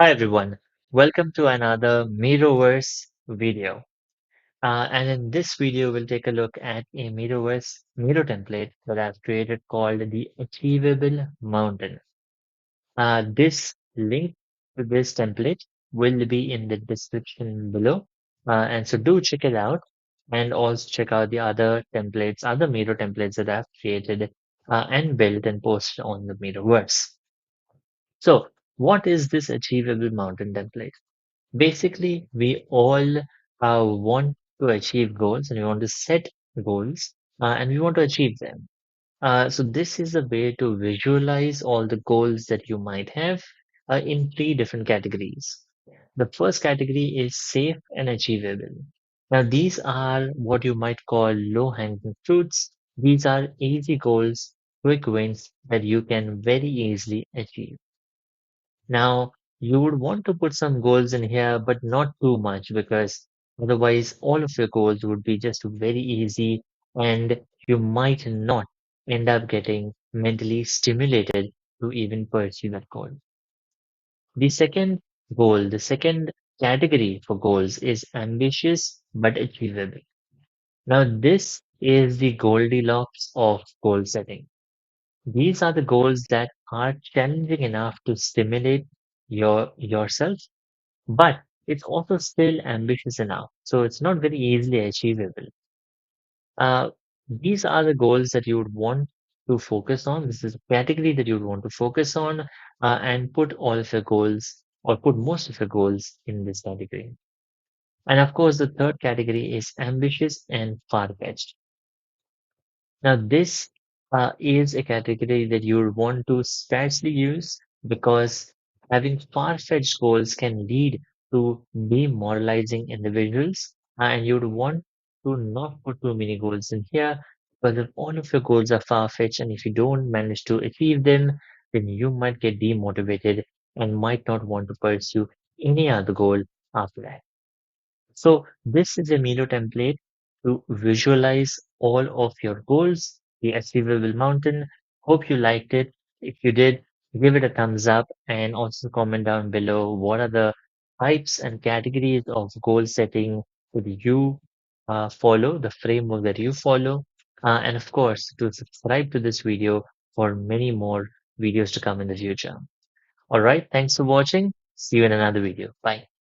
Hi everyone, welcome to another Miroverse video. And in this video, we'll take a look at a Miroverse Miro template that I've created called the Achievable Mountain. This link to this template will be in the description below. And so do check it out and also check out the other templates, other Miro templates that I've created and built and posted on the Miroverse. So, what is this Achievable Mountain template? Basically, we all want to achieve goals and we want to set goals and we want to achieve them. So this is a way to visualize all the goals that you might have in three different categories. The first category is safe and achievable. Now, these are what you might call low-hanging fruits. These are easy goals, quick wins that you can very easily achieve. Now, you would want to put some goals in here, but not too much because otherwise all of your goals would be just very easy and you might not end up getting mentally stimulated to even pursue that goal. The second goal, the second category for goals is ambitious but achievable. Now, this is the Goldilocks of goal setting. These are the goals that are challenging enough to stimulate yourself, but it's also still ambitious enough. So it's not very easily achievable. Uh, these are the goals that you would want to focus on. This is a category that you would want to focus on and put all of your goals or put most of your goals in this category. And of course, the third category is ambitious and far-fetched. Now, this is a category that you would want to sparsely use because having far-fetched goals can lead to demoralizing individuals, and you would want to not put too many goals in here because if all of your goals are far-fetched and if you don't manage to achieve them, then you might get demotivated and might not want to pursue any other goal after that. So this is a Miro template to visualize all of your goals, the achievable mountain. Hope you liked it. If you did, give it a thumbs up and also comment down below what are the types and categories of goal setting that you follow, the framework that you follow. And of course, to subscribe to this video for many more videos to come in the future. All right, thanks for watching. See you in another video. Bye.